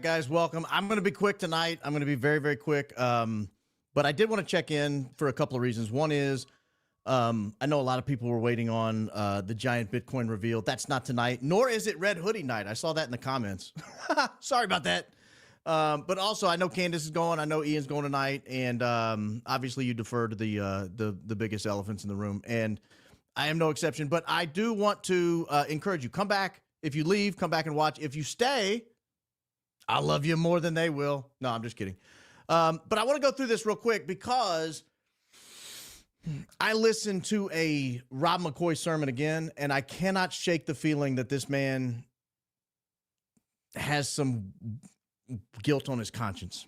Guys, welcome. I'm going to be quick tonight. I'm going to be very, very quick. But I did want to check in for a couple of reasons. One is I know a lot of people were waiting on the giant Bitcoin reveal. That's not tonight, nor is it Red Hoodie night. I saw that in the comments. Sorry about that. But also, I know Candace is going. I know Ian's going tonight. And obviously, you defer to the biggest elephants in the room. And I am no exception. But I do want to encourage you. Come back. If you leave, come back and watch. If you stay, I'll love you more than they will. No, I'm just kidding. But I want to go through this real quick because I listened to a Rob McCoy sermon again, and I cannot shake the feeling that this man has some guilt on his conscience.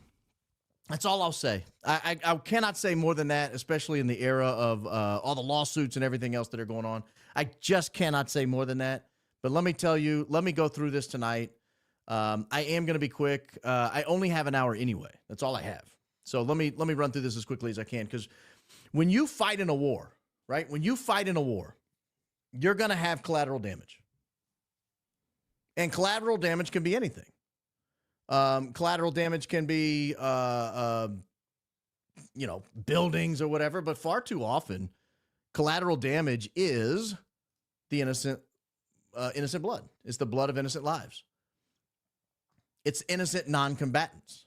That's all I'll say. I cannot say more than that, especially in the era of all the lawsuits and everything else that are going on. I just cannot say more than that. But let me tell you, let me go through this tonight. I am going to be quick. I only have an hour anyway. That's all I have. So let me run through this as quickly as I can, because when you fight in a war, right? When you fight in a war, you're going to have collateral damage. And collateral damage can be anything. Collateral damage can be, buildings or whatever, but far too often, collateral damage is the innocent blood. It's the blood of innocent lives. It's innocent non-combatants.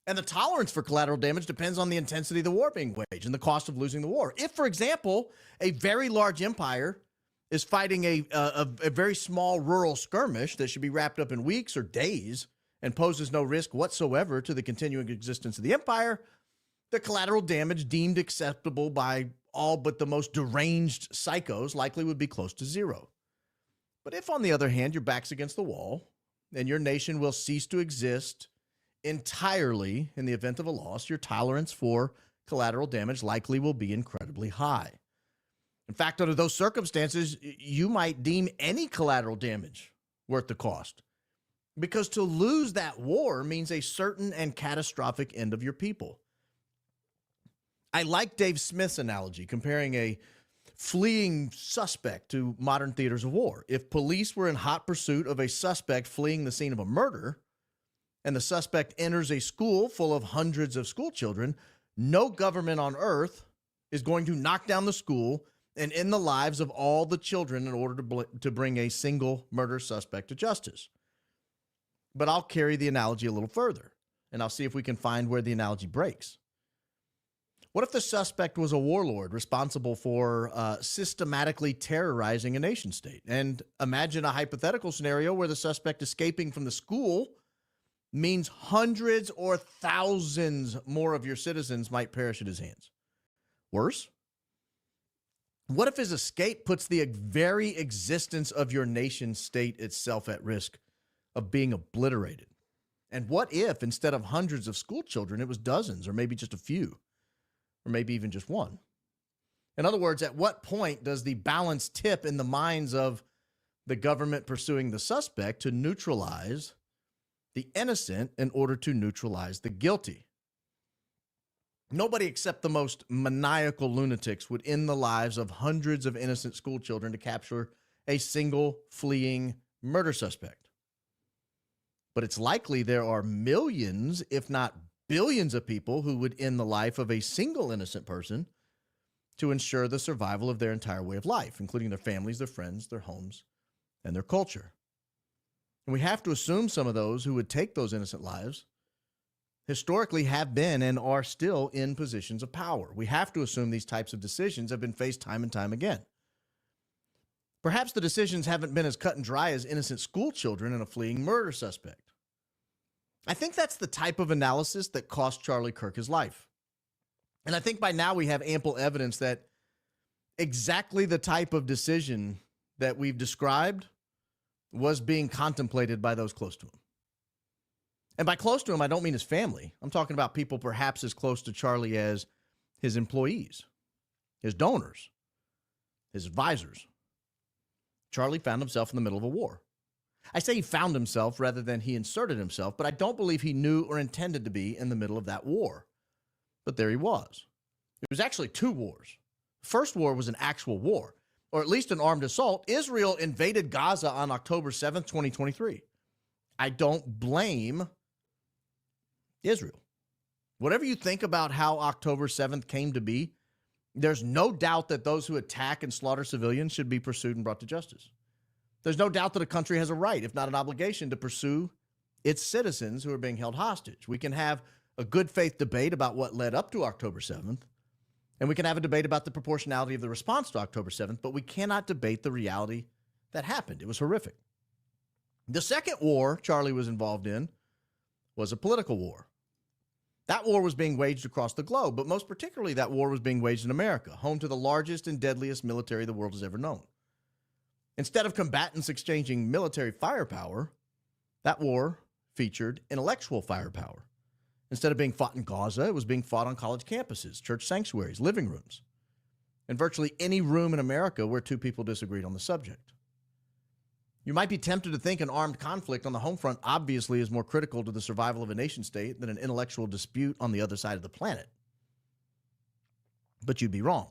And the tolerance for collateral damage depends on the intensity of the war being waged and the cost of losing the war. If, for example, a very large empire is fighting a very small rural skirmish that should be wrapped up in weeks or days and poses no risk whatsoever to the continuing existence of the empire, the collateral damage deemed acceptable by all but the most deranged psychos likely would be close to zero. But if, on the other hand, your back's against the wall and your nation will cease to exist entirely in the event of a loss, your tolerance for collateral damage likely will be incredibly high. In fact, under those circumstances, you might deem any collateral damage worth the cost, because to lose that war means a certain and catastrophic end of your people. I like Dave Smith's analogy, comparing a fleeing suspect to modern theaters of war. If police were in hot pursuit of a suspect fleeing the scene of a murder, and the suspect enters a school full of hundreds of school children, no government on earth is going to knock down the school and end the lives of all the children in order to bring a single murder suspect to justice. But I'll carry the analogy a little further, and I'll see if we can find where the analogy breaks. What if the suspect was a warlord responsible for systematically terrorizing a nation state? And imagine a hypothetical scenario where the suspect escaping from the school means hundreds or thousands more of your citizens might perish at his hands. Worse, what if his escape puts the very existence of your nation state itself at risk of being obliterated? And what if instead of hundreds of school children, it was dozens or maybe just a few? Or maybe even just one. In other words, at what point does the balance tip in the minds of the government pursuing the suspect to neutralize the innocent in order to neutralize the guilty? Nobody except the most maniacal lunatics would end the lives of hundreds of innocent school children to capture a single fleeing murder suspect. But it's likely there are millions, if not billions of people who would end the life of a single innocent person to ensure the survival of their entire way of life, including their families, their friends, their homes, and their culture. And we have to assume some of those who would take those innocent lives historically have been and are still in positions of power. We have to assume these types of decisions have been faced time and time again. Perhaps the decisions haven't been as cut and dry as innocent school children and a fleeing murder suspect. I think that's the type of analysis that cost Charlie Kirk his life. And I think by now we have ample evidence that exactly the type of decision that we've described was being contemplated by those close to him. And by close to him, I don't mean his family. I'm talking about people perhaps as close to Charlie as his employees, his donors, his advisors. Charlie found himself in the middle of a war. I say he found himself rather than he inserted himself, but I don't believe he knew or intended to be in the middle of that war. But there he was. It was actually two wars. The first war was an actual war, or at least an armed assault. Israel invaded Gaza on October 7th, 2023. I don't blame Israel. Whatever you think about how October 7th came to be, there's no doubt that those who attack and slaughter civilians should be pursued and brought to justice. There's no doubt that a country has a right, if not an obligation, to pursue its citizens who are being held hostage. We can have a good faith debate about what led up to October 7th, and we can have a debate about the proportionality of the response to October 7th, but we cannot debate the reality that happened. It was horrific. The second war Charlie was involved in was a political war. That war was being waged across the globe, but most particularly that war was being waged in America, home to the largest and deadliest military the world has ever known. Instead of combatants exchanging military firepower, that war featured intellectual firepower. Instead of being fought in Gaza, it was being fought on college campuses, church sanctuaries, living rooms, and virtually any room in America where two people disagreed on the subject. You might be tempted to think an armed conflict on the home front obviously is more critical to the survival of a nation state than an intellectual dispute on the other side of the planet. But you'd be wrong.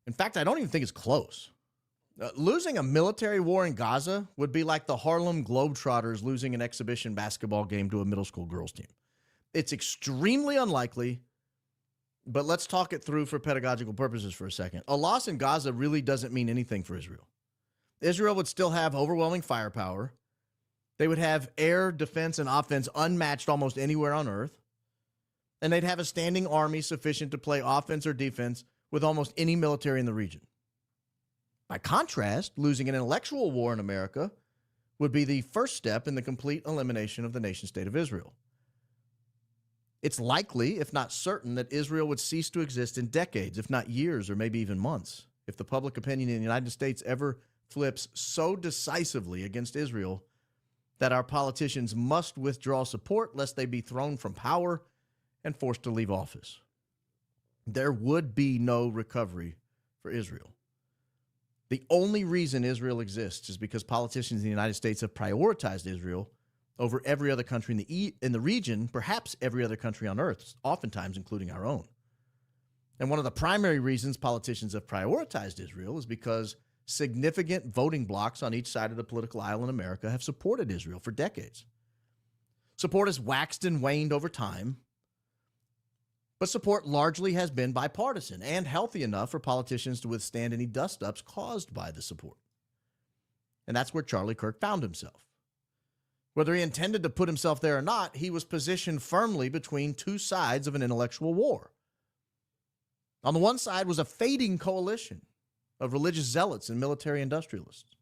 In fact, I don't even think it's close. Losing a military war in Gaza would be like the Harlem Globetrotters losing an exhibition basketball game to a middle school girls team. It's extremely unlikely, but let's talk it through for pedagogical purposes for a second. A loss in Gaza really doesn't mean anything for Israel. Israel would still have overwhelming firepower. They would have air defense and offense unmatched almost anywhere on earth. And they'd have a standing army sufficient to play offense or defense with almost any military in the region. By contrast, losing an intellectual war in America would be the first step in the complete elimination of the nation-state of Israel. It's likely, if not certain, that Israel would cease to exist in decades, if not years or maybe even months, if the public opinion in the United States ever flips so decisively against Israel that our politicians must withdraw support lest they be thrown from power and forced to leave office. There would be no recovery for Israel. The only reason Israel exists is because politicians in the United States have prioritized Israel over every other country in the region, perhaps every other country on earth, oftentimes including our own. And one of the primary reasons politicians have prioritized Israel is because significant voting blocs on each side of the political aisle in America have supported Israel for decades. Support has waxed and waned over time, but support largely has been bipartisan and healthy enough for politicians to withstand any dust-ups caused by the support. And that's where Charlie Kirk found himself. Whether he intended to put himself there or not, he was positioned firmly between two sides of an intellectual war. On the one side was a fading coalition of religious zealots and military industrialists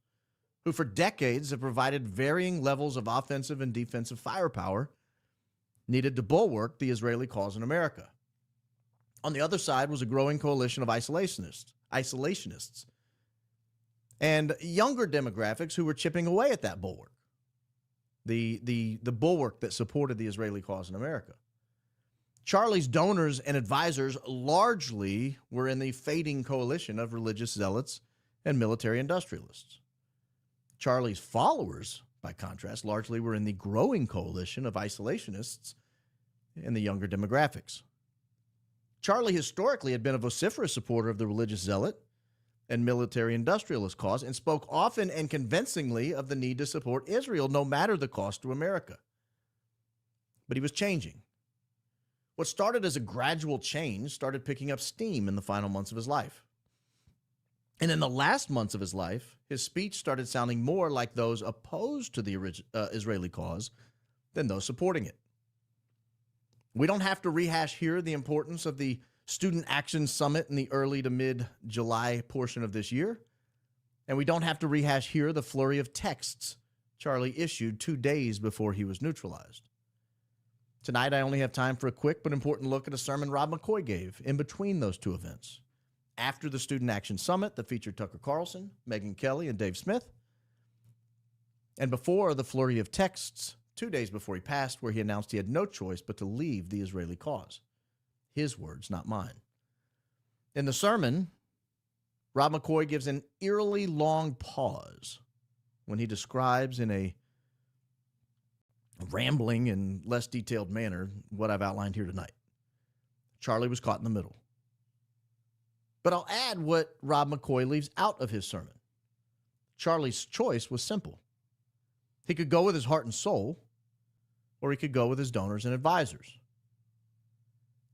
who for decades have provided varying levels of offensive and defensive firepower needed to bulwark the Israeli cause in America. On the other side was a growing coalition of isolationists and younger demographics who were chipping away at that bulwark, the bulwark that supported the Israeli cause in America. Charlie's donors and advisors largely were in the fading coalition of religious zealots and military industrialists. Charlie's followers, by contrast, largely were in the growing coalition of isolationists and the younger demographics. Charlie historically had been a vociferous supporter of the religious zealot and military industrialist cause and spoke often and convincingly of the need to support Israel no matter the cost to America. But he was changing. What started as a gradual change started picking up steam in the final months of his life. And in the last months of his life, his speech started sounding more like those opposed to the Israeli cause than those supporting it. We don't have to rehash here the importance of the Student Action Summit in the early to mid-July portion of this year. And we don't have to rehash here the flurry of texts Charlie issued 2 days before he was neutralized. Tonight, I only have time for a quick but important look at a sermon Rob McCoy gave in between those two events. After the Student Action Summit that featured Tucker Carlson, Megyn Kelly, and Dave Smith, and before the flurry of texts 2 days before he passed, where he announced he had no choice but to leave the Israeli cause. His words, not mine. In the sermon, Rob McCoy gives an eerily long pause when he describes in a rambling and less detailed manner what I've outlined here tonight. Charlie was caught in the middle. But I'll add what Rob McCoy leaves out of his sermon. Charlie's choice was simple. He could go with his heart and soul, or he could go with his donors and advisors.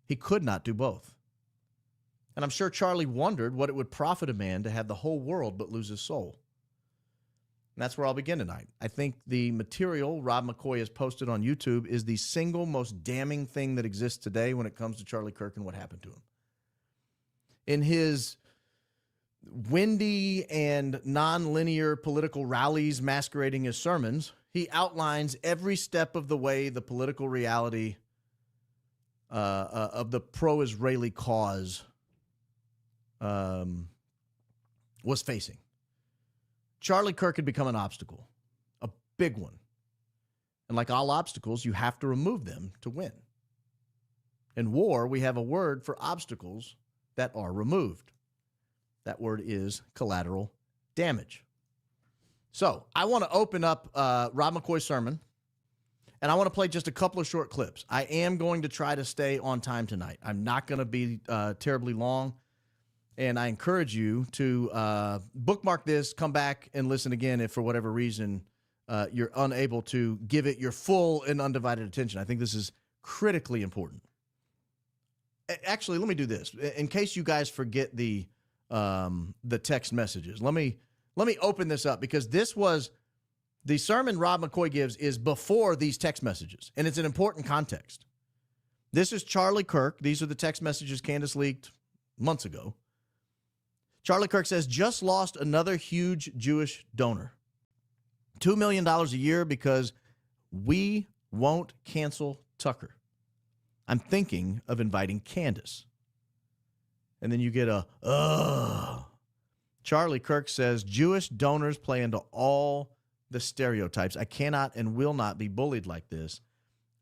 He could not do both. And I'm sure Charlie wondered what it would profit a man to have the whole world but lose his soul. And that's where I'll begin tonight. I think the material Rob McCoy has posted on YouTube is the single most damning thing that exists today when it comes to Charlie Kirk and what happened to him. In his windy and nonlinear political rallies masquerading as sermons, he outlines every step of the way the political reality of the pro-Israeli cause was facing. Charlie Kirk had become an obstacle, a big one. And like all obstacles, you have to remove them to win. In war, we have a word for obstacles that are removed. That word is collateral damage. So I want to open up Rob McCoy's sermon, and I want to play just a couple of short clips. I am going to try to stay on time tonight. I'm not going to be terribly long. And I encourage you to bookmark this, come back and listen again if for whatever reason you're unable to give it your full and undivided attention. I think this is critically important. Actually, let me do this. In case you guys forget the text messages, let me open this up because this was the sermon Rob McCoy gives is before these text messages, and it's an important context. This is Charlie Kirk. These are the text messages Candace leaked months ago. Charlie Kirk says, just lost another huge Jewish donor. $2 million a year because we won't cancel Tucker. I'm thinking of inviting Candace. And then you get Charlie Kirk says, Jewish donors play into all the stereotypes. I cannot and will not be bullied like this,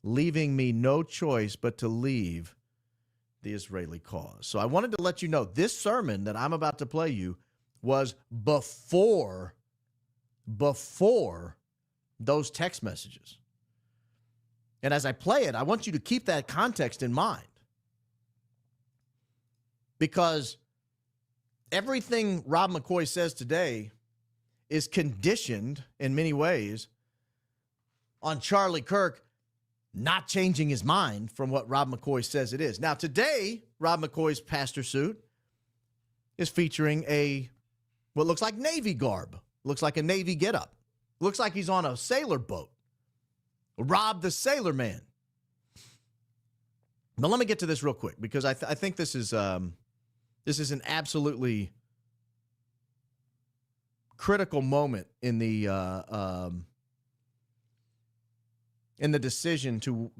leaving me no choice but to leave the Israeli cause. So I wanted to let you know this sermon that I'm about to play you was before those text messages. And as I play it, I want you to keep that context in mind. Because everything Rob McCoy says today is conditioned in many ways on Charlie Kirk not changing his mind from what Rob McCoy says it is. Now, today, Rob McCoy's pastor suit is featuring what looks like Navy garb. Looks like a Navy getup. Looks like he's on a sailor boat. Rob the Sailor Man. But let me get to this real quick because I think this is an absolutely critical moment in the decision to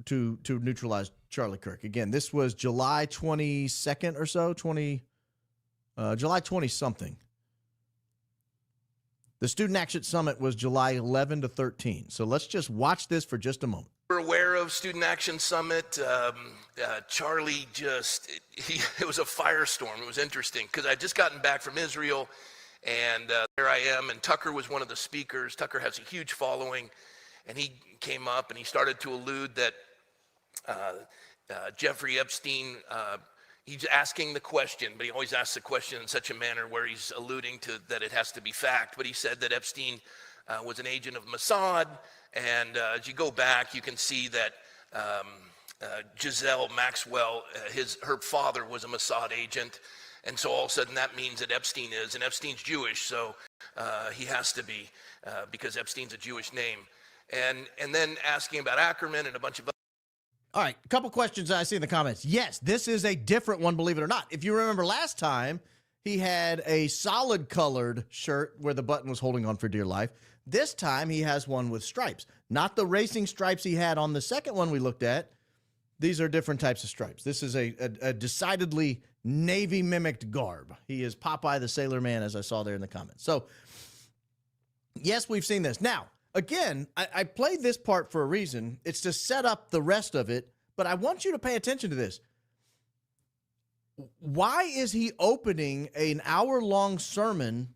neutralize Charlie Kirk. Again, this was July 22nd or so, July 20 something. The Student Action Summit was July 11 to 13. So let's just watch this for just a moment. We're aware of Student Action Summit. Charlie it was a firestorm. It was interesting because I'd just gotten back from Israel and there I am. And Tucker was one of the speakers. Tucker has a huge following. And he came up and he started to allude that Jeffrey Epstein, he's asking the question, but he always asks the question in such a manner where he's alluding to that it has to be fact. But he said that Epstein was an agent of Mossad. And as you go back, you can see that Giselle Maxwell, her father was a Mossad agent. And so all of a sudden that means that Epstein is, and Epstein's Jewish, so he has to be because Epstein's a Jewish name. And then asking about Ackerman and a bunch of other. All right, a couple questions I see in the comments. Yes, this is a different one, believe it or not. If you remember last time, he had a solid colored shirt where the button was holding on for dear life. This time he has one with stripes. Not the racing stripes he had on the second one we looked at. These are different types of stripes. This is a decidedly Navy mimicked garb. He is Popeye the Sailor Man, as I saw there in the comments. So, yes, we've seen this. Now, again, I played this part for a reason. It's to set up the rest of it, but I want you to pay attention to this. Why is he opening an hour-long sermon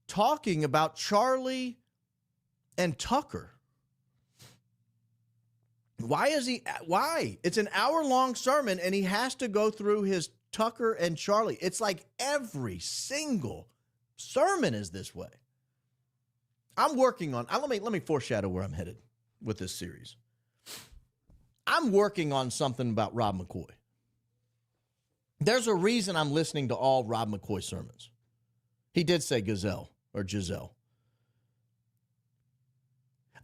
talking about Charlie and Tucker? Why? It's an hour-long sermon, and he has to go through his Tucker and Charlie. It's like every single sermon is this way. I'm working on, let me foreshadow where I'm headed with this series. I'm working on something about Rob McCoy. There's a reason I'm listening to all Rob McCoy sermons. He did say Gazelle or Giselle.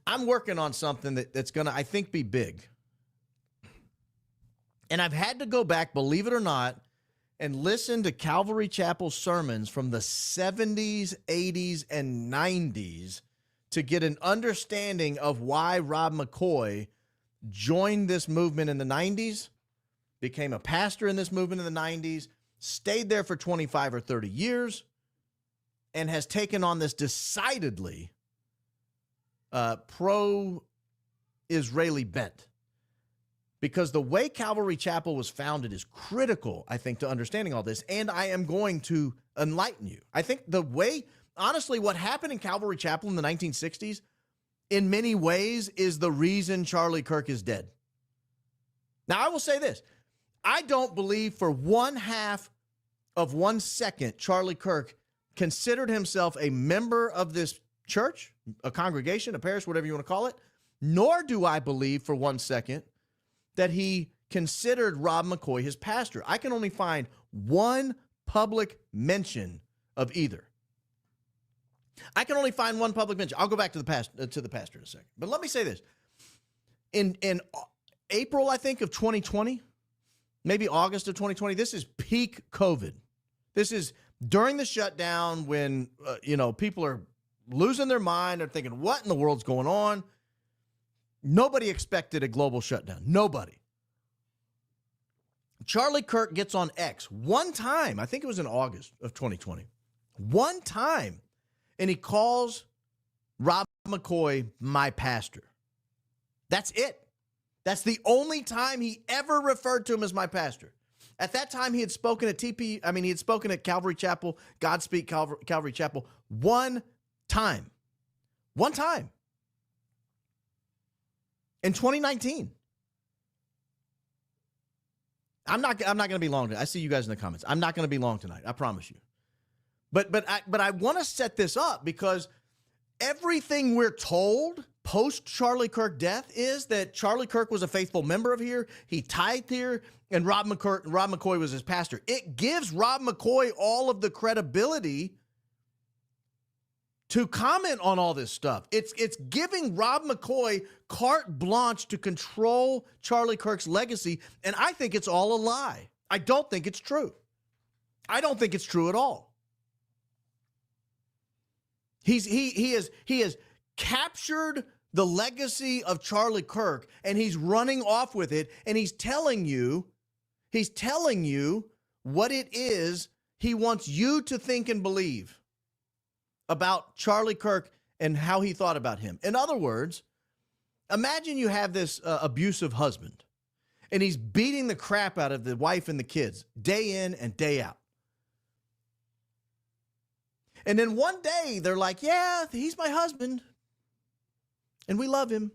I'm working on something that's going to, I think, be big. And I've had to go back, believe it or not, and listen to Calvary Chapel sermons from the 70s, 80s, and 90s to get an understanding of why Rob McCoy joined this movement in the 90s, became a pastor in this movement in the 90s, stayed there for 25 or 30 years, and has taken on this decidedly pro-Israeli bent. Because the way Calvary Chapel was founded is critical, I think, to understanding all this, and I am going to enlighten you. I think the way, honestly, what happened in Calvary Chapel in the 1960s, in many ways, is the reason Charlie Kirk is dead. Now, I will say this. I don't believe for 1/2 of 1 second Charlie Kirk considered himself a member of this church, a congregation, a parish, whatever you want to call it, nor do I believe for 1 second that he considered Rob McCoy his pastor. I can only find one public mention of either. I can only find one public mention. I'll go back to the pastor in a second. But let me say this. In April, I think, of 2020, maybe August of 2020, this is peak COVID. This is during the shutdown when, people are losing their mind. They're thinking, what in the world's going on? Nobody expected a global shutdown. Nobody. Charlie Kirk gets on X one time. I think it was in August of 2020. One time. And he calls Rob McCoy my pastor. That's it. That's the only time he ever referred to him as my pastor. At that time, he had spoken at he had spoken at Calvary Chapel, Godspeak Calvary Chapel, one time. One time. In 2019. I'm not going to be long tonight. I see you guys in the comments. I'm not going to be long tonight. I promise you. But I want to set this up because everything we're told post Charlie Kirk death is that Charlie Kirk was a faithful member of here. He tithed here, and Rob McCoy was his pastor. It gives Rob McCoy all of the credibility to comment on all this stuff. It's giving Rob McCoy carte blanche to control Charlie Kirk's legacy, and I think it's all a lie. I don't think it's true. I don't think it's true at all. He has captured the legacy of Charlie Kirk, and he's running off with it, and he's telling you what it is he wants you to think and believe about Charlie Kirk and how he thought about him. In other words, imagine you have this abusive husband, and he's beating the crap out of the wife and the kids day in and day out. And then one day they're like, yeah, he's my husband and we love him.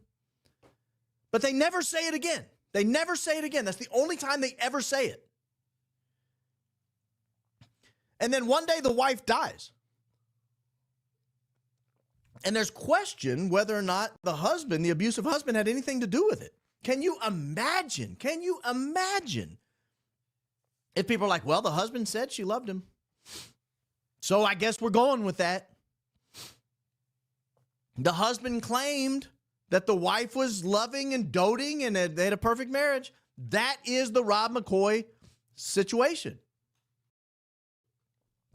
But they never say it again. They never say it again. That's the only time they ever say it. And then one day the wife dies. And there's question whether or not the husband, the abusive husband, had anything to do with it. Can you imagine? Can you imagine if people are like, well, the husband said she loved him, so I guess we're going with that. The husband claimed that the wife was loving and doting and they had a perfect marriage. That is the Rob McCoy situation.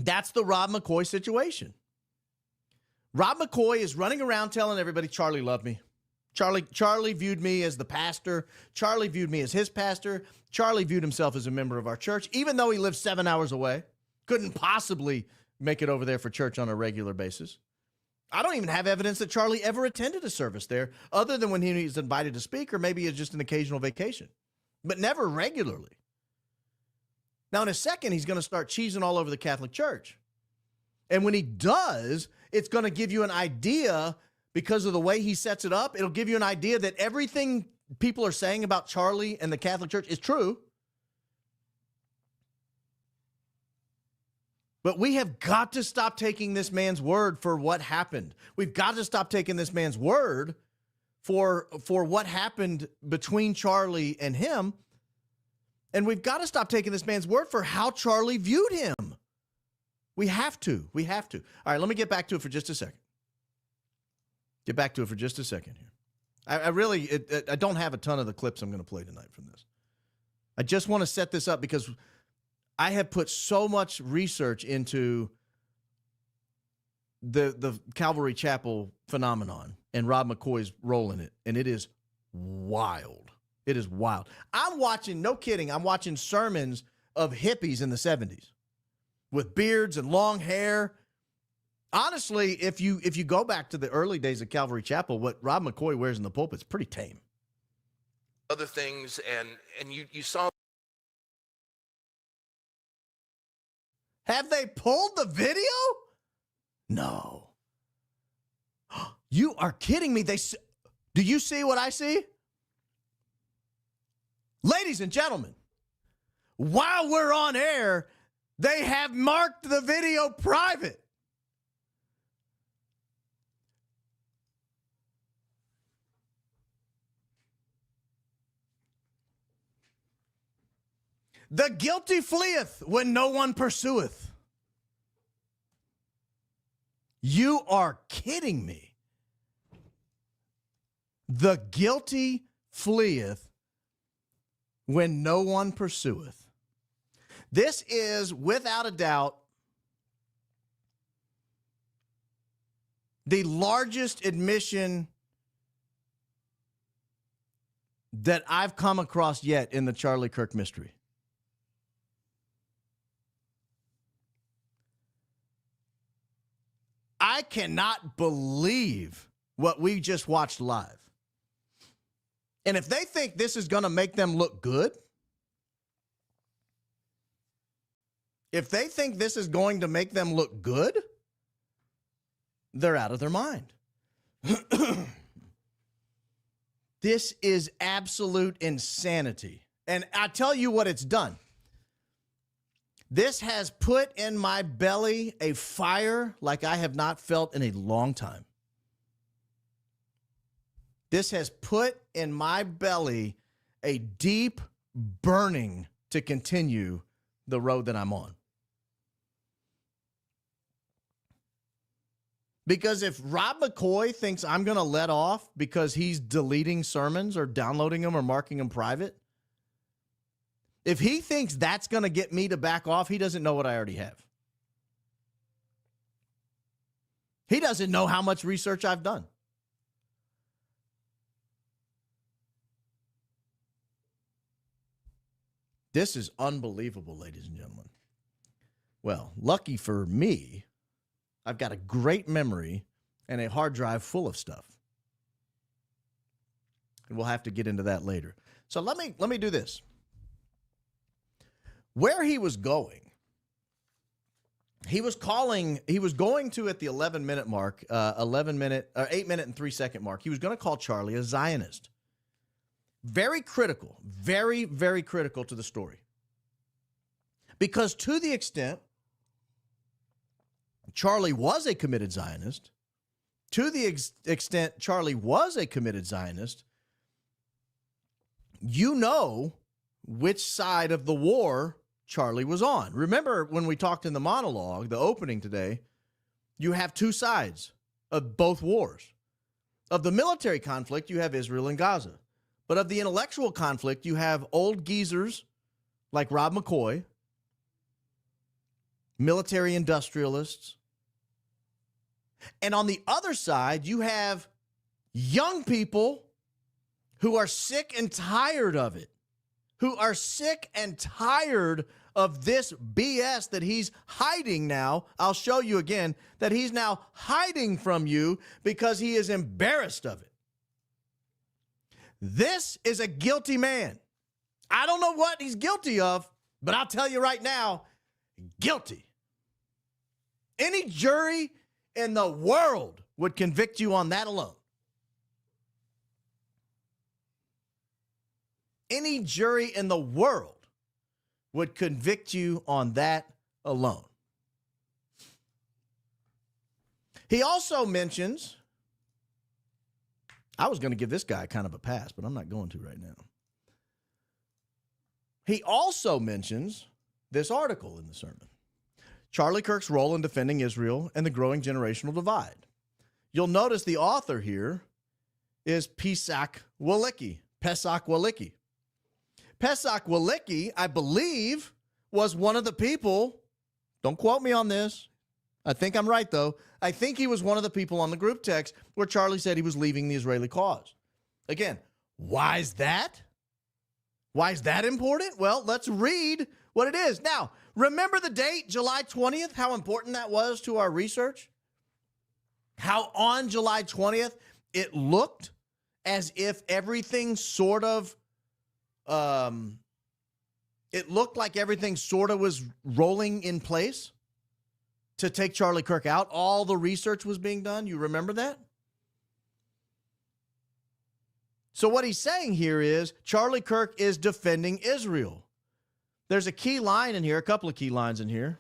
That's the Rob McCoy situation. Rob McCoy is running around telling everybody, Charlie loved me. Charlie viewed me as the pastor. Charlie viewed me as his pastor. Charlie viewed himself as a member of our church, even though he lived 7 hours away. Couldn't possibly make it over there for church on a regular basis. I don't even have evidence that Charlie ever attended a service there other than when he was invited to speak, or maybe it's just an occasional vacation, but never regularly. Now, in a second, he's going to start cheesing all over the Catholic Church. And when he does, it's going to give you an idea, because of the way he sets it up, it'll give you an idea that everything people are saying about Charlie and the Catholic Church is true. But we have got to stop taking this man's word for what happened. We've got to stop taking this man's word for what happened between Charlie and him. And we've got to stop taking this man's word for how Charlie viewed him. We have to. We have to. All right, let me get back to it for just a second. Get back to it for just a second here. I don't have a ton of the clips I'm going to play tonight from this. I just want to set this up because I have put so much research into the Calvary Chapel phenomenon and Rob McCoy's role in it, and it is wild. It is wild. I'm watching, no kidding, I'm watching sermons of hippies in the 70s with beards and long hair. Honestly, if you go back to the early days of Calvary Chapel, what Rob McCoy wears in the pulpit is pretty tame. Other things, and you saw. Have they pulled the video? No. You are kidding me. Do you see what I see? Ladies and gentlemen, while we're on air, they have marked the video private. The guilty fleeth when no one pursueth. You are kidding me. The guilty fleeth when no one pursueth. This is, without a doubt, the largest admission that I've come across yet in the Charlie Kirk mystery. I cannot believe what we just watched live. And if they think this is going to make them look good, if they think this is going to make them look good, they're out of their mind. This is absolute insanity. And I tell you what it's done. This has put in my belly a fire like I have not felt in a long time. This has put in my belly a deep burning to continue the road that I'm on. Because if Rob McCoy thinks I'm going to let off because he's deleting sermons or downloading them or marking them private, if he thinks that's going to get me to back off, he doesn't know what I already have. He doesn't know how much research I've done. This is unbelievable, ladies and gentlemen. Well, lucky for me, I've got a great memory and a hard drive full of stuff. And we'll have to get into that later. So let me do this. Where he was going, he was going to, at the 11-minute mark, 8-minute and 3-second mark, he was going to call Charlie a Zionist. Very critical, very, very critical to the story. Because to the extent Charlie was a committed Zionist, to the extent Charlie was a committed Zionist, you know which side of the war Charlie was on. Remember when we talked in the monologue, the opening today, you have two sides of both wars. Of the military conflict, you have Israel and Gaza. But of the intellectual conflict, you have old geezers like Rob McCoy, military industrialists. And on the other side, you have young people who are sick and tired of it, who are sick and tired of this BS that he's hiding now. I'll show you again that he's now hiding from you because he is embarrassed of it. This is a guilty man. I don't know what he's guilty of, but I'll tell you right now, guilty. Any jury in the world would convict you on that alone. Any jury in the world would convict you on that alone. He also mentions, I was going to give this guy kind of a pass, but I'm not going to right now. He also mentions this article in the sermon. Charlie Kirk's role in defending Israel and the growing generational divide. You'll notice the author here is Pesach Walicki. Pesach Walicki. Pesach Walicki, I believe, was one of the people, don't quote me on this, I think I'm right though, I think he was one of the people on the group text where Charlie said he was leaving the Israeli cause. Again, why is that? Why is that important? Well, let's read what it is. Now, remember the date, July 20th, how important that was to our research? How on July 20th, it looked as if everything sort of, it looked like everything sort of was rolling in place to take Charlie Kirk out. All the research was being done. You remember that? So what he's saying here is Charlie Kirk is defending Israel. There's a key line in here, a couple of key lines in here.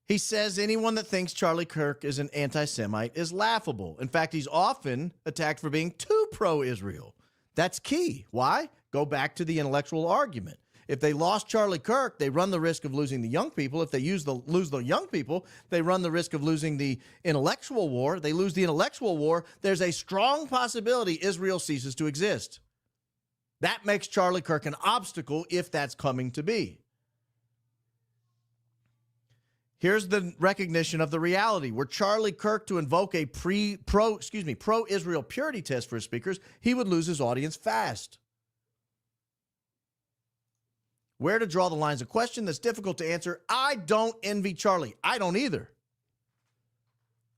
He says anyone that thinks Charlie Kirk is an anti-Semite is laughable. In fact, he's often attacked for being too pro-Israel. That's key. Why? Go back to the intellectual argument. If they lost Charlie Kirk, they run the risk of losing the young people. If they lose the young people, they run the risk of losing the intellectual war. They lose the intellectual war. There's a strong possibility Israel ceases to exist. That makes Charlie Kirk an obstacle if that's coming to be. Here's the recognition of the reality. Were Charlie Kirk to invoke a pro-Israel purity test for his speakers, he would lose his audience fast. Where to draw the lines? A question that's difficult to answer. I don't envy Charlie. I don't either.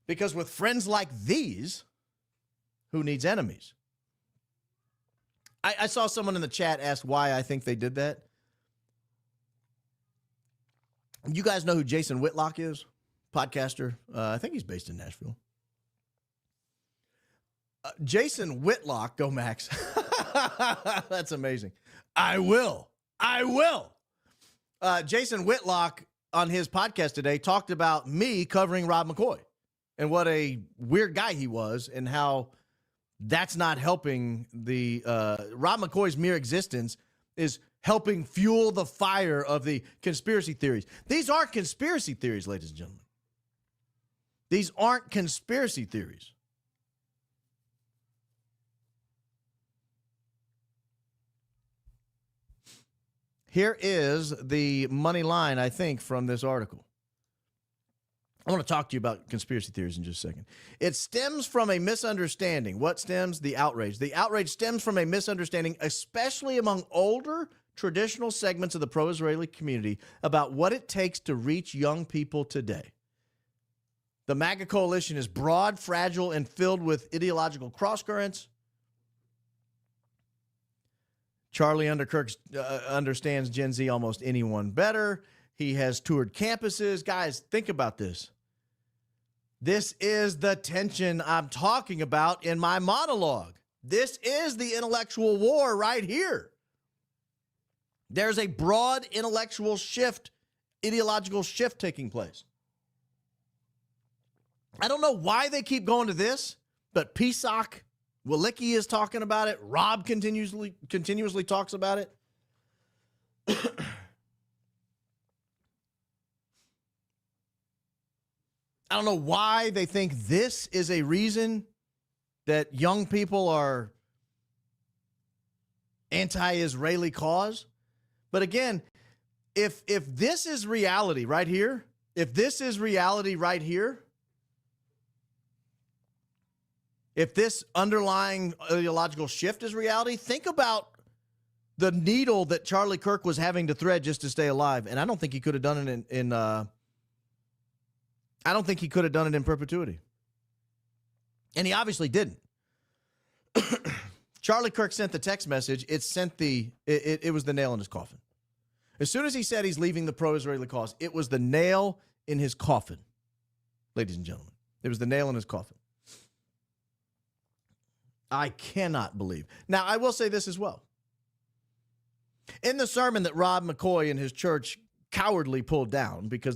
Because with friends like these, who needs enemies? I saw someone in the chat ask why I think they did that. You guys know who Jason Whitlock is? Podcaster. I think he's based in Nashville. Jason Whitlock, go Max. That's amazing. I will. Jason Whitlock on his podcast today talked about me covering Rob McCoy and what a weird guy he was and how that's not helping the Rob McCoy's mere existence is helping fuel the fire of the conspiracy theories. These aren't conspiracy theories, ladies and gentlemen. These aren't conspiracy theories. Here is the money line, I think, from this article. I want to talk to you about conspiracy theories in just a second. It stems from a misunderstanding. What stems? The outrage. The outrage stems from a misunderstanding, especially among older, traditional segments of the pro-Israeli community about what it takes to reach young people today. The MAGA coalition is broad, fragile, and filled with ideological crosscurrents. Charlie understands Gen Z almost anyone better. He has toured campuses. Guys, think about this. This is the tension I'm talking about in my monologue. This is the intellectual war right here. There's a broad intellectual shift, ideological shift taking place. I don't know why they keep going to this, but Pesach Walicki is talking about it. Rob continuously talks about it. I don't know why they think this is a reason that young people are anti-Israeli cause. But again, if this is reality right here, if this underlying ideological shift is reality, think about the needle that Charlie Kirk was having to thread just to stay alive. And I don't think he could have done it in perpetuity. And he obviously didn't. Charlie Kirk sent the text message. It was the nail in his coffin. As soon as he said he's leaving the pro-Israeli cause, it was the nail in his coffin, ladies and gentlemen. It was the nail in his coffin. I cannot believe. Now, I will say this as well. In the sermon that Rob McCoy and his church cowardly pulled down because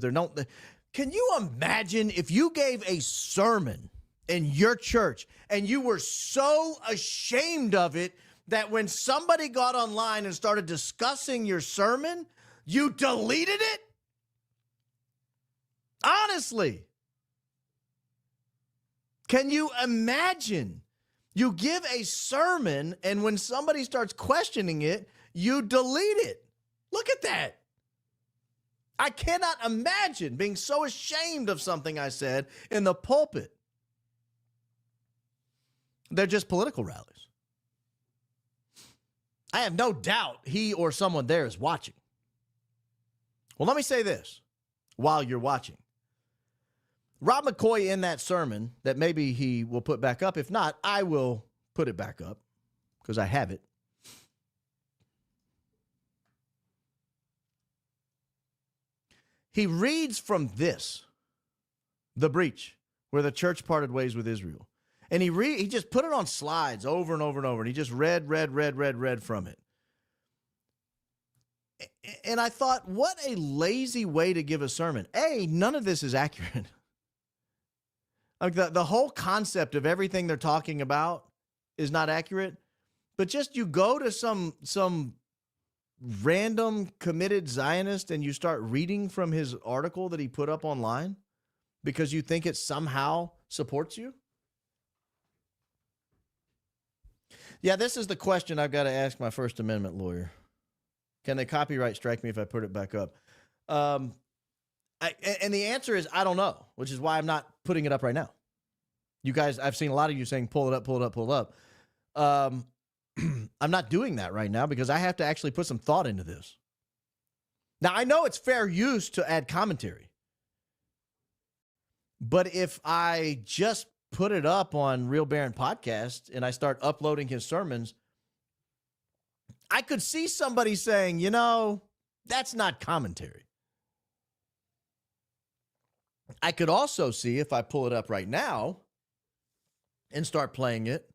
Can you imagine if you gave a sermon in your church and you were so ashamed of it that when somebody got online and started discussing your sermon, you deleted it? Honestly. Can you imagine? You give a sermon and when somebody starts questioning it, you delete it. Look at that. I cannot imagine being so ashamed of something I said in the pulpit. They're just political rallies. I have no doubt he or someone there is watching. Well, let me say this while you're watching. Rob McCoy in that sermon that maybe he will put back up. If not, I will put it back up because I have it. He reads from this, the breach, where the church parted ways with Israel. And he just put it on slides over and over and over. And he just read from it. And I thought, what a lazy way to give a sermon. A, none of this is accurate. Like the whole concept of everything they're talking about is not accurate. But just you go to some random committed Zionist and you start reading from his article that he put up online because you think it somehow supports you? Yeah, this is the question I've got to ask my First Amendment lawyer. Can they copyright strike me if I put it back up? And the answer is I don't know, which is why I'm not putting it up right now. You guys, I've seen a lot of you saying pull it up, pull it up, pull it up. I'm not doing that right now because I have to actually put some thought into this. Now, I know it's fair use to add commentary. But if I just put it up on Real Baron Podcast and I start uploading his sermons, I could see somebody saying, you know, that's not commentary. I could also see if I pull it up right now and start playing it,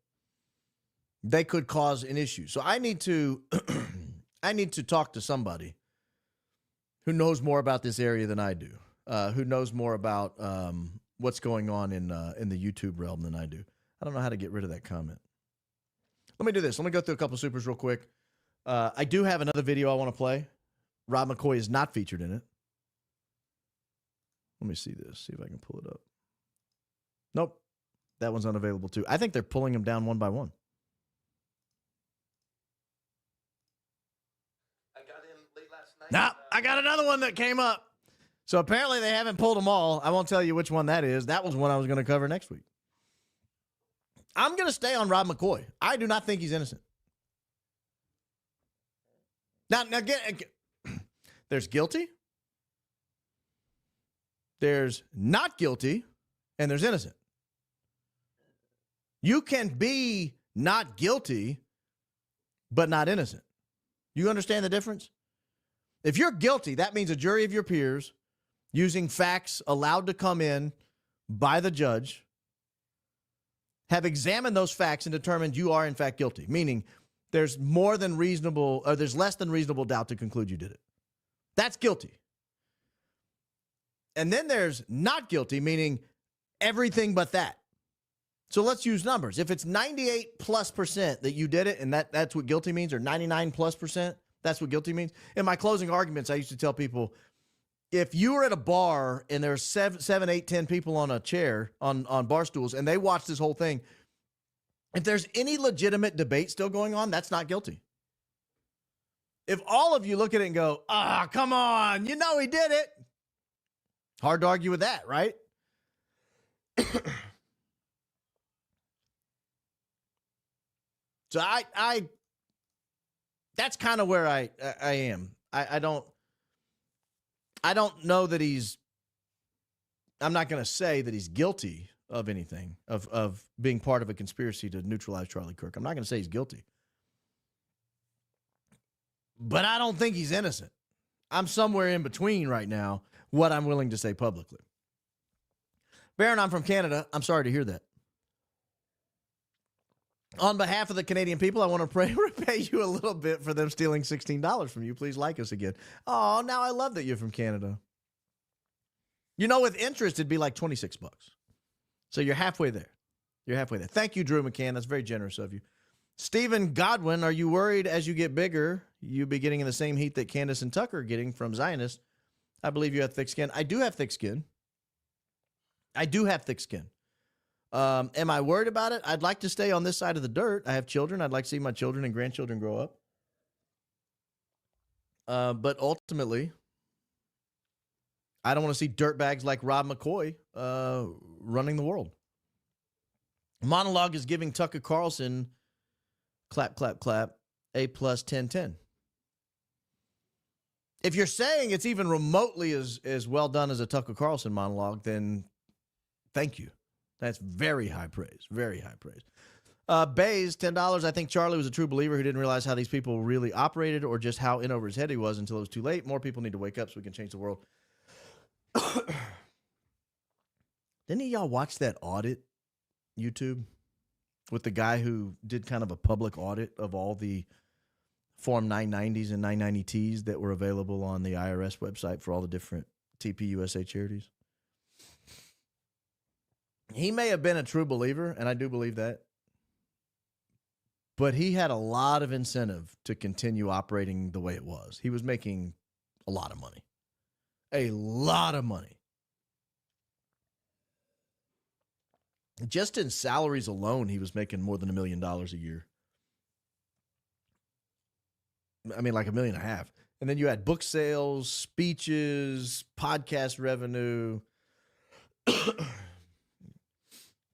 they could cause an issue. So I need to talk to somebody who knows more about this area than I do, who knows more about what's going on in the YouTube realm than I do. I don't know how to get rid of that comment. Let me do this. Let me go through a couple supers real quick. I do have another video I want to play. Rob McCoy is not featured in it. Let me see this. See if I can pull it up. Nope. That one's unavailable too. I think they're pulling them down one by one. Nah, I got another one that came up. So apparently they haven't pulled them all. I won't tell you which one that is. That was one I was going to cover next week. I'm going to stay on Rob McCoy. I do not think he's innocent. Now there's guilty, there's not guilty, and there's innocent. You can be not guilty, but not innocent. You understand the difference? If you're guilty, that means a jury of your peers using facts allowed to come in by the judge have examined those facts and determined you are in fact guilty, meaning there's more than reasonable, or there's less than reasonable doubt to conclude you did it. That's guilty. And then there's not guilty, meaning everything but that. So let's use numbers. If it's 98+% that you did it, and that's what guilty means, or 99+%, that's what guilty means. In my closing arguments, I used to tell people, if you were at a bar and there's 7, 8, 10 people on a chair, on bar stools, and they watch this whole thing, if there's any legitimate debate still going on, that's not guilty. If all of you look at it and go, come on, you know he did it. Hard to argue with that, right? So I that's kind of where I am. I don't know that I'm not going to say that he's guilty of anything, of being part of a conspiracy to neutralize Charlie Kirk. I'm not going to say he's guilty. But I don't think he's innocent. I'm somewhere in between right now, what I'm willing to say publicly. Baron, I'm from Canada. I'm sorry to hear that. On behalf of the Canadian people, I want to repay you a little bit for them stealing $16 from you. Please like us again. Oh, now I love that you're from Canada. With interest, it'd be like $26. So you're halfway there. Thank you, Drew McCann. That's very generous of you. Stephen Godwin, are you worried as you get bigger, you'll be getting in the same heat that Candace and Tucker are getting from Zionists? I believe you have thick skin. I do have thick skin. Am I worried about it? I'd like to stay on this side of the dirt. I have children. I'd like to see my children and grandchildren grow up. But ultimately, I don't want to see dirtbags like Rob McCoy running the world. Monologue is giving Tucker Carlson clap, clap, clap, A plus 10/10. If you're saying it's even remotely as well done as a Tucker Carlson monologue, then thank you. That's very high praise. Very high praise. Bays, $10. I think Charlie was a true believer who didn't realize how these people really operated or just how in over his head he was until it was too late. More people need to wake up so we can change the world. Didn't y'all watch that audit, YouTube, with the guy who did kind of a public audit of all the Form 990s and 990Ts that were available on the IRS website for all the different TPUSA charities? He may have been a true believer, and I do believe that, but he had a lot of incentive to continue operating the way it was. He was making a lot of money. A lot of money. Just in salaries alone, he was making more than $1 million a year. I mean, like $1.5 million. And then you had book sales, speeches, podcast revenue.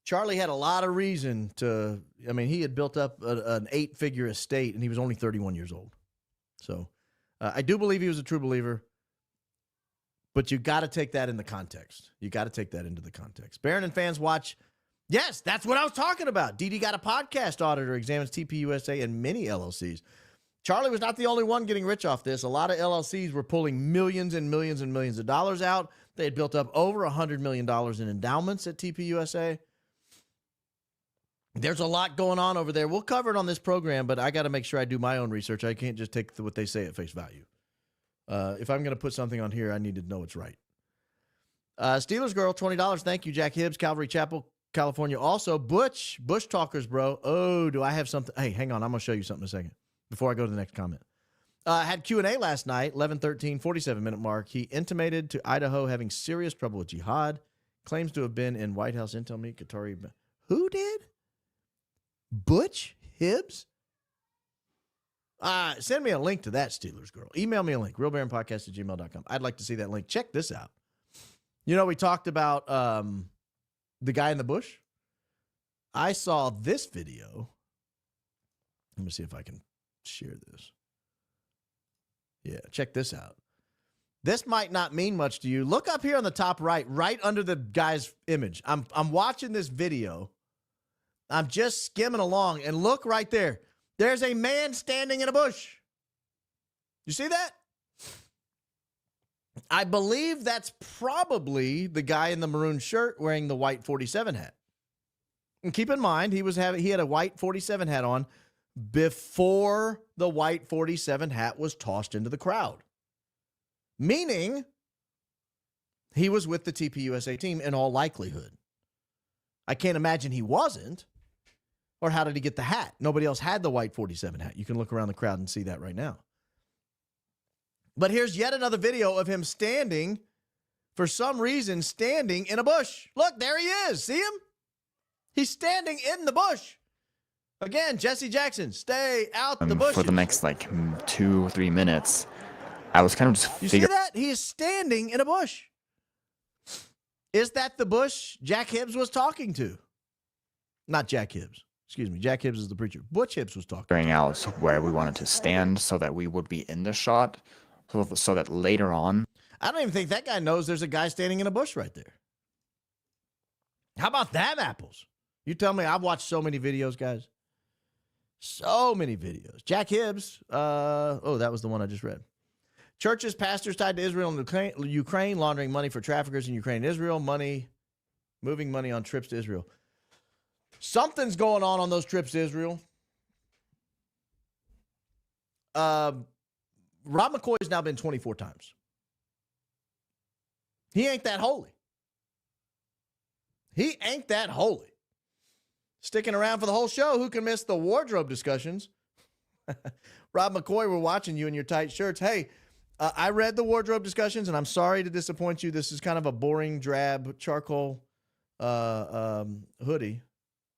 Charlie had a lot of reason to, he had built up an 8-figure estate, and he was only 31 years old. So I do believe he was a true believer, but you got to take that in the context. You got to take that into the context. Barron and fans watch. Yes, that's what I was talking about. DD got a podcast auditor, examines TPUSA and many LLCs. Charlie was not the only one getting rich off this. A lot of LLCs were pulling millions and millions and millions of dollars out. They had built up over $100 million in endowments at TPUSA. There's a lot going on over there. We'll cover it on this program, but I got to make sure I do my own research. I can't just take what they say at face value. If I'm going to put something on here, I need to know it's right. Steelers Girl, $20. Thank you, Jack Hibbs, Calvary Chapel, California. Also, Bush Talkers, bro. Oh, do I have something? Hey, hang on. I'm going to show you something in a second before I go to the next comment. Had Q&A last night, 11:13, 47-minute mark. He intimated to Idaho having serious trouble with jihad. Claims to have been in White House intel meet. Qatari. Who did? Butch Hibbs? Send me a link to that, Steelers Girl. Email me a link, realbaronpodcast@gmail.com. I'd like to see that link. Check this out. We talked about the guy in the bush. I saw this video. Let me see if I can share this. Yeah, check this out. This might not mean much to you. Look up here on the top right under the guy's image. I'm watching this video. I'm just skimming along, and look right there. There's a man standing in a bush. You see that? I believe that's probably the guy in the maroon shirt wearing the white 47 hat. And keep in mind, he had a white 47 hat on before the white 47 hat was tossed into the crowd. Meaning, he was with the TPUSA team in all likelihood. I can't imagine he wasn't. Or how did he get the hat? Nobody else had the white 47 hat. You can look around the crowd and see that right now. But here's yet another video of him standing, for some reason, standing in a bush. Look, there he is. See him? He's standing in the bush. Again, Jesse Jackson, stay out the bush. For the next 2 or 3 minutes, I was kind of just You see that? He is standing in a bush. Is that the bush Jack Hibbs was talking to? Not Jack Hibbs. Excuse me. Jack Hibbs is the preacher. Butch Hibbs was talking. Figuring out where we wanted to stand so that we would be in the shot, so that later on. I don't even think that guy knows there's a guy standing in a bush right there. How about them apples? You tell me. I've watched so many videos, guys. So many videos. Jack Hibbs. That was the one I just read. Churches, pastors tied to Israel and Ukraine, laundering money for traffickers in Ukraine and Israel, moving money on trips to Israel. Something's going on those trips to Israel. Rob McCoy has now been 24 times. He ain't that holy. He ain't that holy. Sticking around for the whole show, who can miss the wardrobe discussions? Rob McCoy, we're watching you in your tight shirts. Hey, I read the wardrobe discussions, and I'm sorry to disappoint you. This is kind of a boring, drab, charcoal hoodie.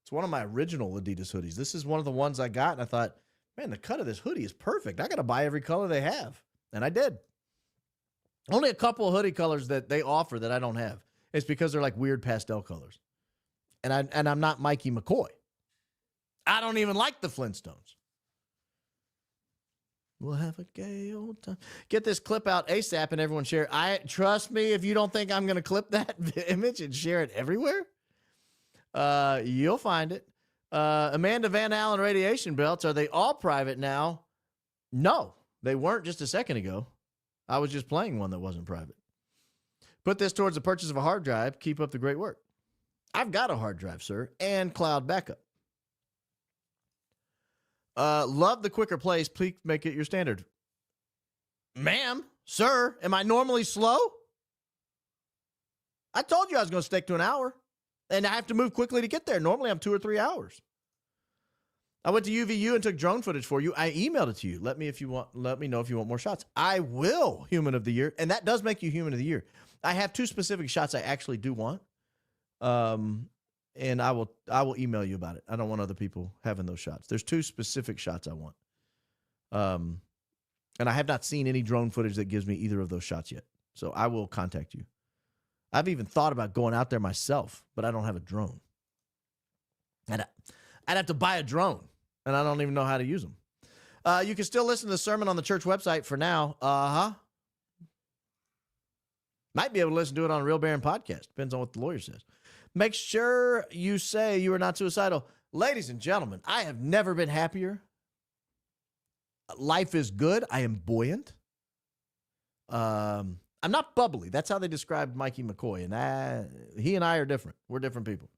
It's one of my original Adidas hoodies. This is one of the ones I got, and I thought, man, the cut of this hoodie is perfect. I got to buy every color they have, and I did. Only a couple of hoodie colors that they offer that I don't have. It's because they're like weird pastel colors. And I'm not Mikey McCoy. I don't even like the Flintstones. We'll have a gay old time. Get this clip out ASAP and everyone share it. Trust me, if you don't think I'm going to clip that image and share it everywhere, you'll find it. Amanda Van Allen radiation belts, are they all private now? No, they weren't just a second ago. I was just playing one that wasn't private. Put this towards the purchase of a hard drive. Keep up the great work. I've got a hard drive, sir, and cloud backup. Love the quicker plays. Please make it your standard. Ma'am, sir, am I normally slow? I told you I was going to stick to an hour, and I have to move quickly to get there. Normally, I'm 2 or 3 hours. I went to UVU and took drone footage for you. I emailed it to you. Let me know if you want more shots. I will, Human of the Year, and that does make you Human of the Year. I have 2 specific shots I actually do want. And I will email you about it. I don't want other people having those shots. There's 2 specific shots I want. And I have not seen any drone footage that gives me either of those shots yet. So I will contact you. I've even thought about going out there myself, but I don't have a drone. And I'd have to buy a drone, and I don't even know how to use them. You can still listen to the sermon on the church website for now. Might be able to listen to it on a Real Baron podcast. Depends on what the lawyer says. Make sure you say you are not suicidal. Ladies and gentlemen, I have never been happier. Life is good. I am buoyant. I'm not bubbly. That's how they described Mikey McCoy. And he and I are different. We're different people.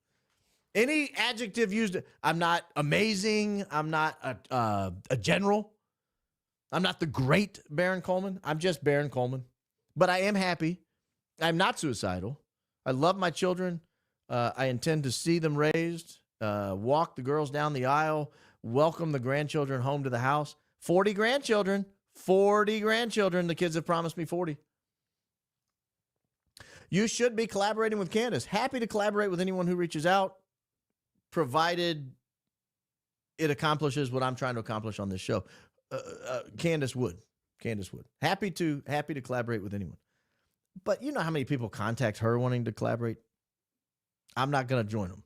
Any adjective used, I'm not amazing. I'm not a general. I'm not the great Baron Coleman. I'm just Baron Coleman. But I am happy. I'm not suicidal. I love my children. I intend to see them raised, walk the girls down the aisle, welcome the grandchildren home to the house. 40 grandchildren. The kids have promised me 40. You should be collaborating with Candace. Happy to collaborate with anyone who reaches out, provided it accomplishes what I'm trying to accomplish on this show. Candace would. Happy to collaborate with anyone. But you know how many people contact her wanting to collaborate? I'm not going to join them.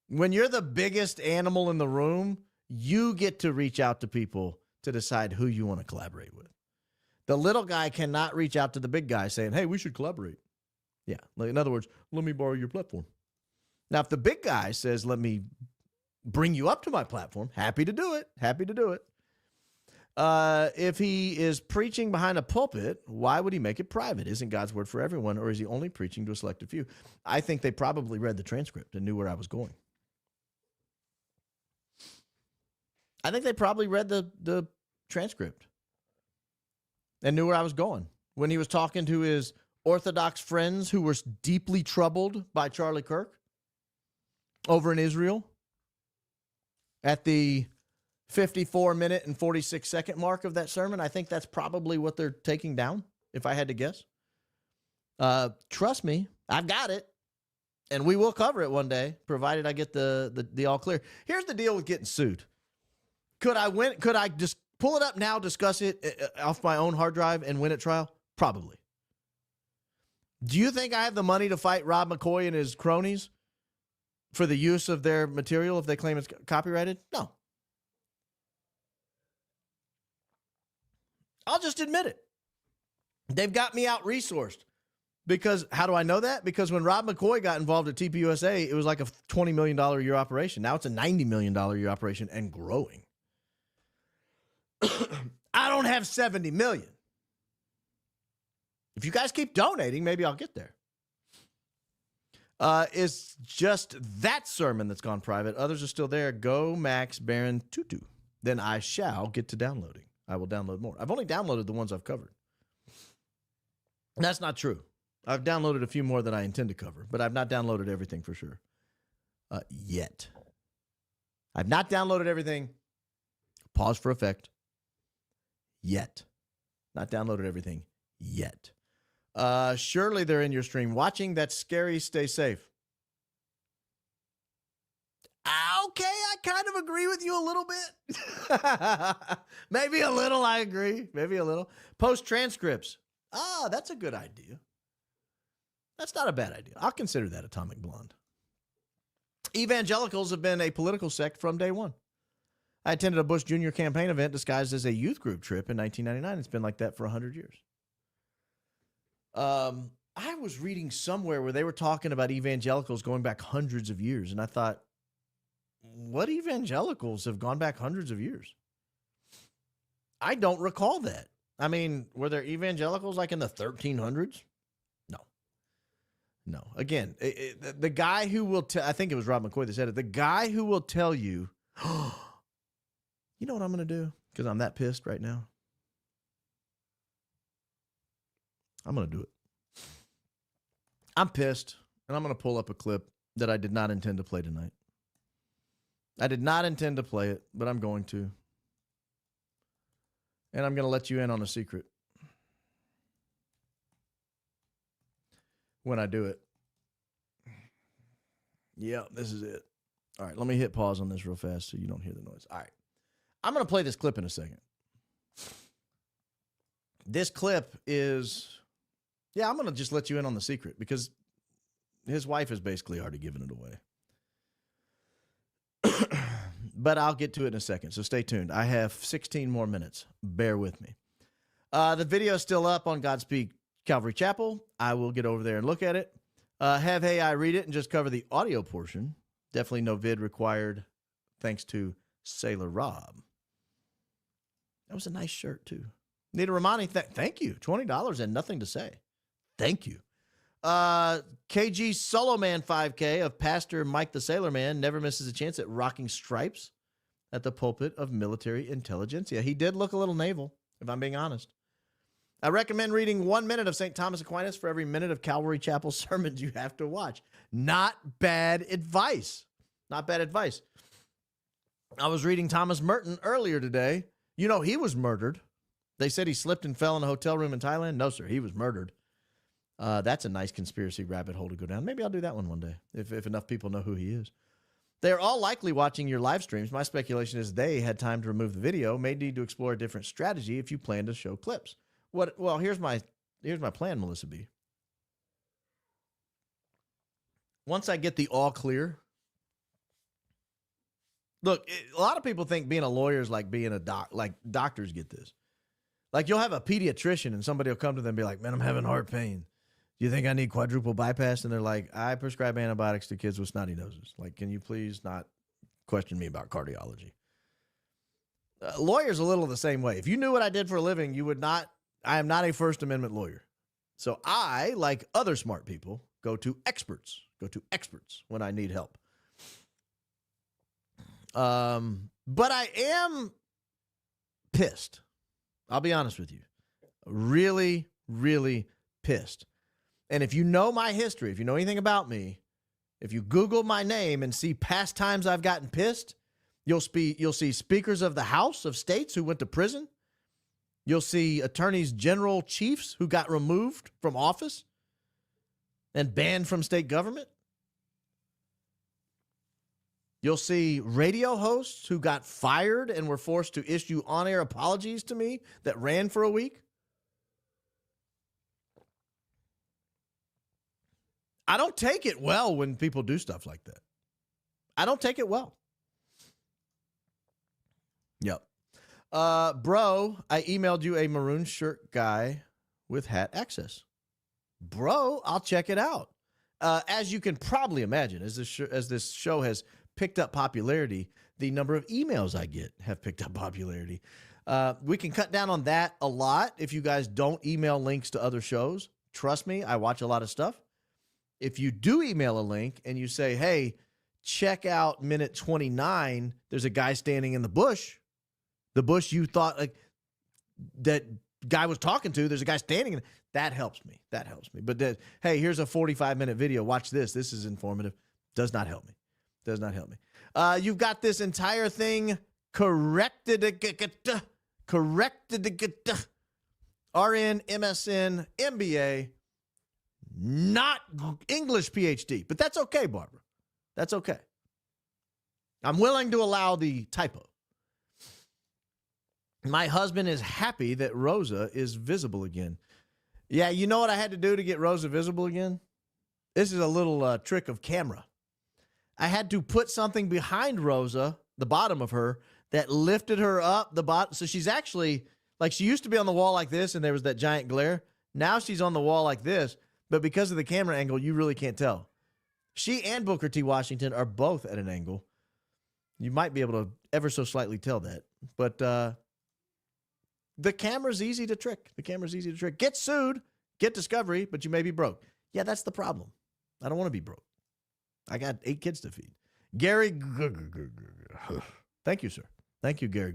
When you're the biggest animal in the room, you get to reach out to people to decide who you want to collaborate with. The little guy cannot reach out to the big guy saying, hey, we should collaborate. Yeah. In other words, let me borrow your platform. Now, if the big guy says, let me bring you up to my platform, happy to do it. If he is preaching behind a pulpit, why would he make it private? Isn't God's word for everyone, or is he only preaching to a selected few? I think they probably read the transcript and knew where I was going. I think they probably read the transcript and knew where I was going. When he was talking to his Orthodox friends who were deeply troubled by Charlie Kirk over in Israel at the 54-minute and 46-second mark of that sermon, I think that's probably what they're taking down, if I had to guess. Trust me, I've got it, and we will cover it one day, provided I get the all clear. Here's the deal with getting sued. Could I just pull it up now, discuss it off my own hard drive, and win at trial? Probably. Do you think I have the money to fight Rob McCoy and his cronies for the use of their material if they claim it's copyrighted? No. I'll just admit it. They've got me out-resourced. Because, how do I know that? Because when Rob McCoy got involved at TPUSA, it was like a $20 million a year operation. Now it's a $90 million a year operation and growing. I don't have $70 million. If you guys keep donating, maybe I'll get there. It's just that sermon that's gone private. Others are still there. Go Max Baron Tutu. Then I shall get to downloading. I will download more. I've only downloaded the ones I've covered. That's not true. I've downloaded a few more that I intend to cover, but I've not downloaded everything for sure. Yet. I've not downloaded everything. Pause for effect. Yet. Not downloaded everything yet. Surely they're in your stream watching. That's scary. Stay safe. Okay, I kind of agree with you a little bit. Maybe a little, I agree. Maybe a little. Post transcripts. That's a good idea. That's not a bad idea. I'll consider that, Atomic Blonde. Evangelicals have been a political sect from day one. I attended a Bush Jr. campaign event disguised as a youth group trip in 1999. It's been like that for 100 years. I was reading somewhere where they were talking about evangelicals going back hundreds of years, and I thought, what evangelicals have gone back hundreds of years? I don't recall that. I mean, were there evangelicals like in the 1300s? No. Again, the guy who will tell, I think it was Rob McCoy that said it, the guy who will tell you, you know what I'm going to do? Because I'm that pissed right now. I'm going to do it. I'm pissed, and I'm going to pull up a clip that I did not intend to play tonight. I did not intend to play it, but I'm going to. And I'm going to let you in on a secret when I do it. Yeah, this is it. All right, let me hit pause on this real fast so you don't hear the noise. All right. I'm going to play this clip in a second. This clip is, I'm going to just let you in on the secret because his wife has basically already given it away. But I'll get to it in a second, so stay tuned. I have 16 more minutes. Bear with me. The video is still up on Godspeed Calvary Chapel. I will get over there and look at it. Have AI read it and just cover the audio portion. Definitely no vid required, thanks to Sailor Rob. That was a nice shirt, too. Nita Romani, thank you. $20 and nothing to say. Thank you. KG Solo Man 5K of Pastor Mike the Sailor Man never misses a chance at rocking stripes at the pulpit of military intelligentsia. He did look a little naval, if I'm being honest. I recommend reading 1 minute of St. Thomas Aquinas for every minute of Calvary Chapel sermons you have to watch. Not bad advice. Not bad advice. I was reading Thomas Merton earlier today. You know, he was murdered. They said he slipped and fell in a hotel room in Thailand. No, sir, he was murdered. That's a nice conspiracy rabbit hole to go down. Maybe I'll do that one day if enough people know who he is. They're all likely watching your live streams. My speculation is they had time to remove the video, may need to explore a different strategy if you plan to show clips. Well, here's my plan, Melissa B. Once I get the all clear. Look, a lot of people think being a lawyer is like being a like doctors get this. Like you'll have a pediatrician and somebody will come to them and be like, man, I'm having heart pain. Do you think I need quadruple bypass? And they're like, I prescribe antibiotics to kids with snotty noses. Like, can you please not question me about cardiology? Lawyers a little the same way. If you knew what I did for a living, you would not. I am not a First Amendment lawyer. So I, like other smart people, go to experts when I need help. But I am pissed. I'll be honest with you. Really, really pissed. And if you know my history, if you know anything about me, if you Google my name and see past times I've gotten pissed, you'll see speakers of the House of States who went to prison. You'll see attorneys general chiefs who got removed from office and banned from state government. You'll see radio hosts who got fired and were forced to issue on-air apologies to me that ran for a week. I don't take it well when people do stuff like that. I don't take it well. Yep. Bro, I emailed you a maroon shirt guy with hat access. Bro, I'll check it out. As you can probably imagine, as this show has picked up popularity, the number of emails I get have picked up popularity. We can cut down on that a lot if you guys don't email links to other shows. Trust me, I watch a lot of stuff. If you do email a link and you say, hey, check out minute 29, there's a guy standing in the bush you thought like that guy was talking to. There's a guy standing. That helps me. That helps me. But hey, here's a 45-minute video. Watch this. This is informative. Does not help me. Does not help me. You've got this entire thing corrected. RN, MSN, MBA, not English PhD. But that's okay, Barbara. That's okay. I'm willing to allow the typo. My husband is happy that Rosa is visible again. Yeah, you know what I had to do to get Rosa visible again? This is a little trick of camera. I had to put something behind Rosa, the bottom of her, that lifted her up the bottom. So she's actually, like, she used to be on the wall like this, and there was that giant glare. Now she's on the wall like this, but because of the camera angle, you really can't tell. She and Booker T. Washington are both at an angle. You might be able to ever so slightly tell that. But the camera's easy to trick. The camera's easy to trick. Get sued, get discovery, but you may be broke. Yeah, that's the problem. I don't want to be broke. I got 8 kids to feed. Gary, thank you, sir. Thank you, Gary.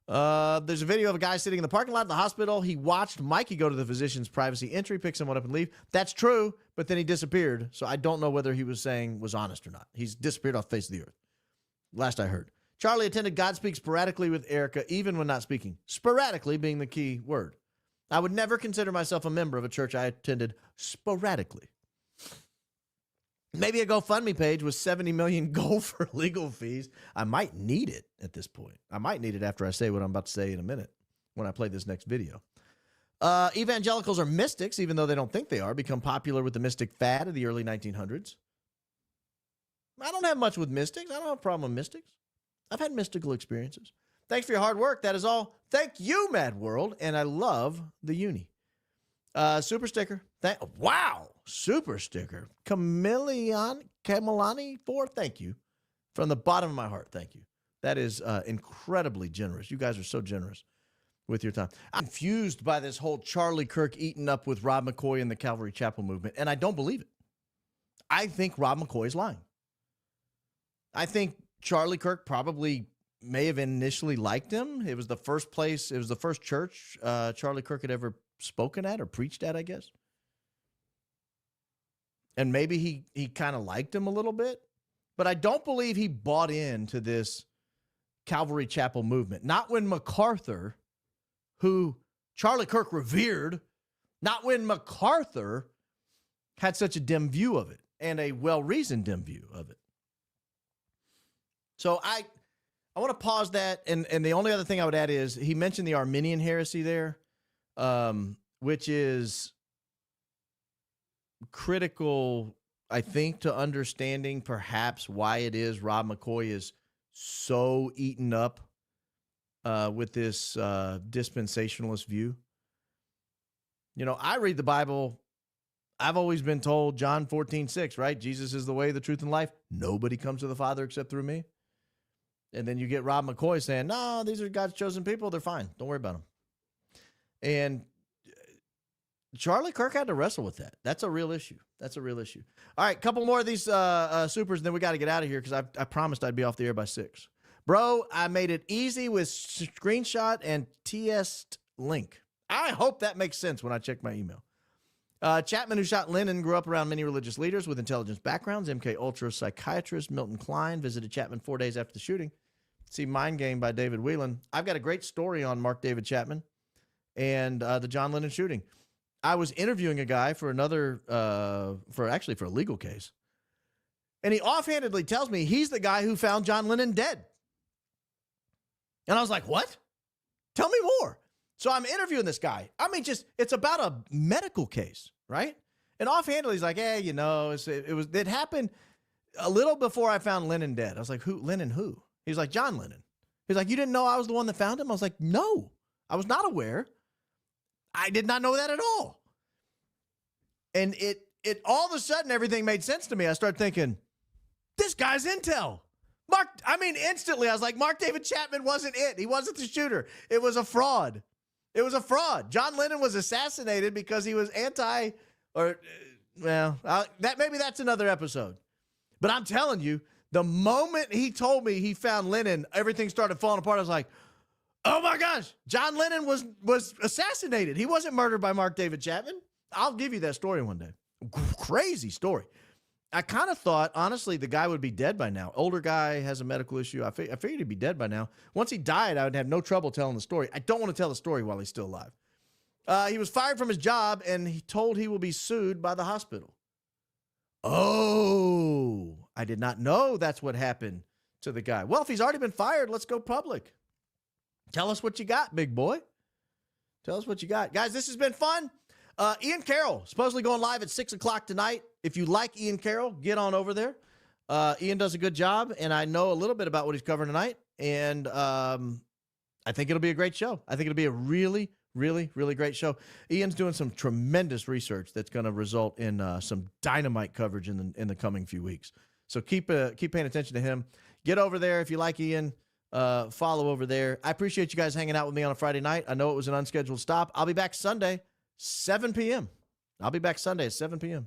There's a video of a guy sitting in the parking lot of the hospital. He watched Mikey go to the physician's privacy entry, pick someone up and leave. That's true, but then he disappeared. So I don't know whether he was saying was honest or not. He's disappeared off the face of the earth. Last I heard. Charlie attended Godspeak sporadically with Erica, even when not speaking. Sporadically being the key word. I would never consider myself a member of a church I attended sporadically. Maybe a GoFundMe page with 70 million goal for legal fees. I might need it at this point. I might need it after I say what I'm about to say in a minute when I play this next video. Evangelicals are mystics, even though they don't think they are, become popular with the mystic fad of the early 1900s. I don't have much with mystics. I don't have a problem with mystics. I've had mystical experiences. Thanks for your hard work. That is all. Thank you, Mad World. And I love the uni. Super sticker. Wow. Super sticker. Camilani 4. Thank you. From the bottom of my heart. Thank you. That is incredibly generous. You guys are so generous with your time. I'm confused by this whole Charlie Kirk eaten up with Rob McCoy and the Calvary Chapel movement. And I don't believe it. I think Rob McCoy is lying. I think Charlie Kirk probably may have initially liked him. It was the first church Charlie Kirk had ever spoken at or preached at, I guess. And maybe he kind of liked him a little bit. But I don't believe he bought into this Calvary Chapel movement. Not when MacArthur, who Charlie Kirk revered, not when MacArthur had such a dim view of it and a well-reasoned dim view of it. So I want to pause that, and the only other thing I would add is he mentioned the Arminian heresy there, which is critical, I think, to understanding perhaps why it is Rob McCoy is so eaten up with this dispensationalist view. You know, I read the Bible. I've always been told John 14:6, right? Jesus is the way, the truth, and life. Nobody comes to the Father except through me. And then you get Rob McCoy saying, no, these are God's chosen people. They're fine. Don't worry about them. And Charlie Kirk had to wrestle with that. That's a real issue. That's a real issue. All right, couple more of these supers, and then we got to get out of here because I promised I'd be off the air by 6. Bro, I made it easy with screenshot and TS link. I hope that makes sense when I check my email. Chapman, who shot Lennon, grew up around many religious leaders with intelligence backgrounds. MK Ultra psychiatrist Milton Klein visited Chapman 4 days after the shooting. See Mind Game by David Whelan. I've got a great story on Mark David Chapman and the John Lennon shooting. I was interviewing a guy for for a legal case. And he offhandedly tells me he's the guy who found John Lennon dead. And I was like, what? Tell me more. So I'm interviewing this guy. I mean, it's about a medical case, right? And offhandedly, he's like, hey, you know, it happened a little before I found Lennon dead. I was like, who? Lennon who? He's like, John Lennon. He's like, you didn't know I was the one that found him? I was like, no, I was not aware. I did not know that at all. And it all of a sudden, everything made sense to me. I started thinking, this guy's intel. Instantly, I was like, Mark David Chapman wasn't it. He wasn't the shooter. It was a fraud. It was a fraud. John Lennon was assassinated because he was maybe that's another episode. But I'm telling you, the moment he told me he found Lennon, everything started falling apart. I was like, Oh my gosh. John Lennon was assassinated. He wasn't murdered by Mark David Chapman. I'll give you that story one day. Crazy story. I kind of thought, honestly, the guy would be dead by now. Older guy, has a medical issue. I figured he'd be dead by now. Once he died, I would have no trouble telling the story. I don't want to tell the story while he's still alive. He was fired from his job, and he told he will be sued by the hospital. Oh, I did not know that's what happened to the guy. Well, if he's already been fired, let's go public. Tell us what you got, big boy. Tell us what you got. Guys, this has been fun. Ian Carroll, supposedly going live at 6 o'clock tonight. If you like Ian Carroll, get on over there. Ian does a good job, and I know a little bit about what he's covering tonight, and I think it'll be a great show. I think it'll be a really, really, really great show. Ian's doing some tremendous research that's going to result in some dynamite coverage in the coming few weeks. So keep paying attention to him. Get over there if you like Ian. Follow over there. I appreciate you guys hanging out with me on a Friday night. I know it was an unscheduled stop. I'll be back Sunday, 7 p.m. I'll be back Sunday at 7 p.m.